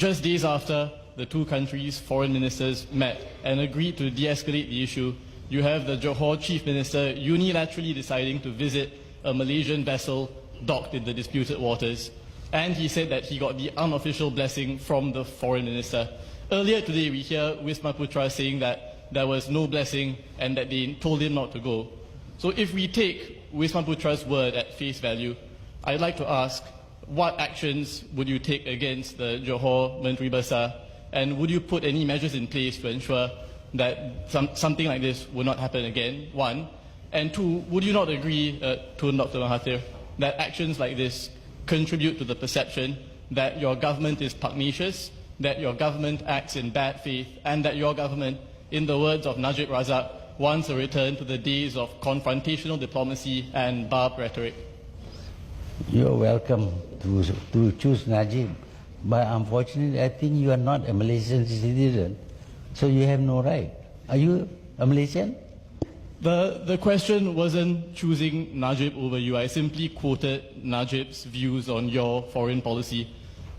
Just days after the two countries' foreign ministers met and agreed to de-escalate the issue, you have the Johor Chief Minister unilaterally deciding to visit a Malaysian vessel docked in the disputed waters. And he said that he got the unofficial blessing from the foreign minister. Earlier today, we hear Wisma Putra saying that there was no blessing and that they told him not to go. So if we take Wisma Putra's word at face value, I'd like to ask, what actions would you take against the Johor Menteri Besar, and would you put any measures in place to ensure that something like this will not happen again, one? And two, would you not agree, to Dr. Mahathir, that actions like this contribute to the perception that your government is pugnacious, that your government acts in bad faith, and that your government, in the words of Najib Razak, wants a return to the days of confrontational diplomacy and barbed rhetoric? You're welcome to choose Najib, but unfortunately I think you are not a Malaysian citizen, so you have no right. Are you a Malaysian? The question wasn't choosing Najib over you. I simply quoted Najib's views on your foreign policy.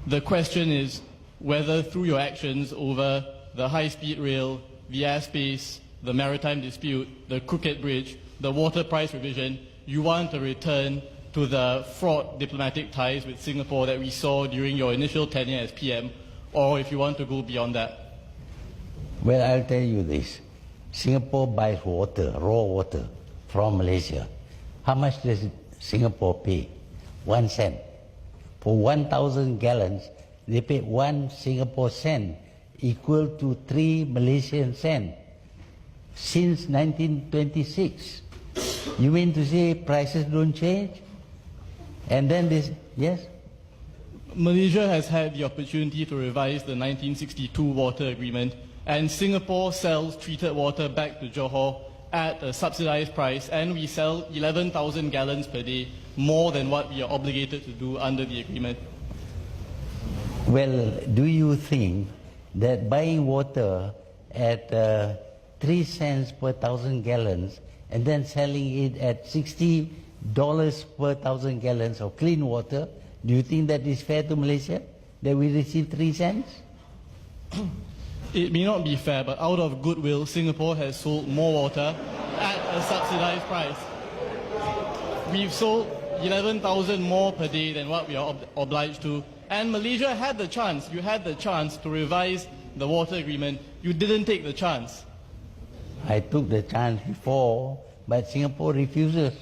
The question is whether through your actions over the high-speed rail, the airspace, the maritime dispute, the Crooked Bridge, the water price revision, you want to return to the fraught diplomatic ties with Singapore that we saw during your initial tenure as PM, or if you want to go beyond that? Well, I'll tell you this. Singapore buys water, raw water, from Malaysia. How much does Singapore pay? 1 cent. For 1,000 gallons, they pay 1 Singapore cent, equal to 3 Malaysian cents. Since 1926. You mean to say prices don't change? And then this, yes? Malaysia has had the opportunity to revise the 1962 water agreement, and Singapore sells treated water back to Johor at a subsidized price, and we sell 11,000 gallons per day, more than what we are obligated to do under the agreement. Well, do you think that buying water at 3 cents per 1,000 gallons and then selling it at $60 per 1,000 gallons of clean water, do you think that is fair to Malaysia, that we receive 3 cents? It may not be fair, but out of goodwill, Singapore has sold more water at a subsidized price. We've sold 11,000 more per day than what we are obliged to. And Malaysia had the chance, you had the chance to revise the water agreement. You didn't take the chance. I took the chance before, but Singapore refuses,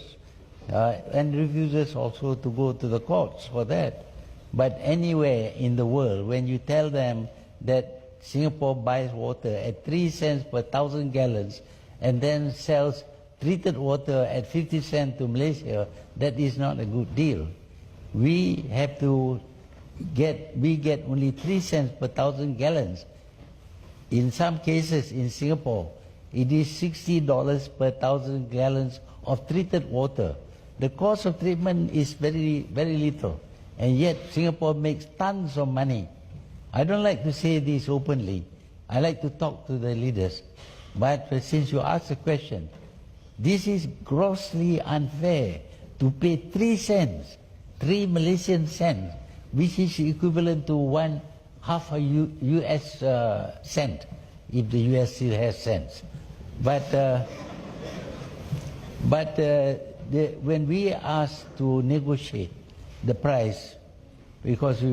and refuses also to go to the courts for that. But anywhere in the world, when you tell them that Singapore buys water at 3 cents per 1,000 gallons and then sells treated water at 50 cents to Malaysia, that is not a good deal. We get only 3 cents per 1,000 gallons. In some cases in Singapore, it is $60 per 1,000 gallons of treated water. The cost of treatment is very, very little, and yet Singapore makes tons of money. I don't like to say this openly. I like to talk to the leaders. But since you asked the question, this is grossly unfair to pay 3 cents, 3 Malaysian cents, which is equivalent to half a US cent, if the US still has cents. But when we ask to negotiate the price, because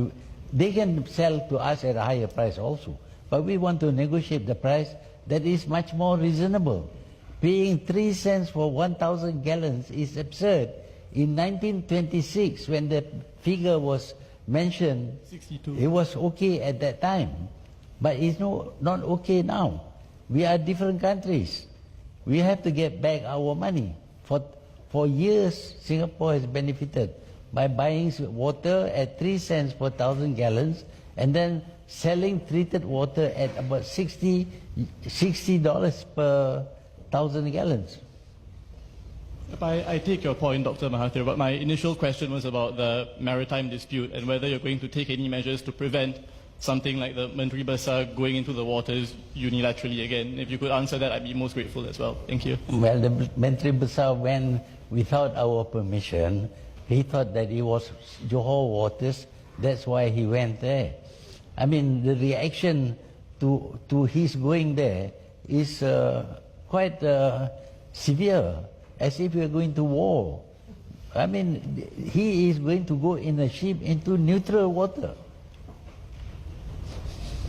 they can sell to us at a higher price also, but we want to negotiate the price that is much more reasonable. Paying 3 cents for 1,000 gallons is absurd. In 1926, when the figure was mentioned, 62. It was okay at that time, but it's not okay now. We are different countries. We have to get back our money. For years, Singapore has benefited by buying water at 3 cents per 1,000 gallons and then selling treated water at about $60 per 1,000 gallons. I take your point, Dr. Mahathir, but my initial question was about the maritime dispute and whether you're going to take any measures to prevent something like the Menteri Besar going into the waters unilaterally again. If you could answer that, I'd be most grateful as well. Thank you. Well, the Menteri Besar went without our permission. He thought that it was Johor waters, that's why he went there. I mean, the reaction to his going there is quite severe, as if we are going to war. I mean, he is going to go in a ship into neutral water.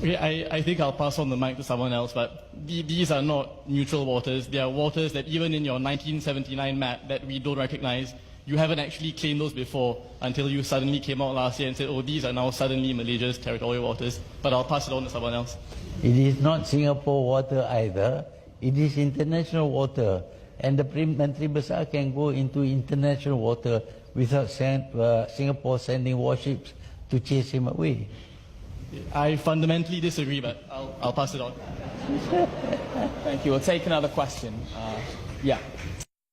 Okay, I think I'll pass on the mic to someone else, but these are not neutral waters. They are waters that even in your 1979 map that we don't recognize, you haven't actually claimed those before until you suddenly came out last year and said, oh, these are now suddenly Malaysia's territorial waters. But I'll pass it on to someone else. It is not Singapore water either. It is international water. And the Menteri Besar can go into international water without Singapore sending warships to chase him away. I fundamentally disagree, but I'll pass it on. Thank you. We'll take another question. Yeah.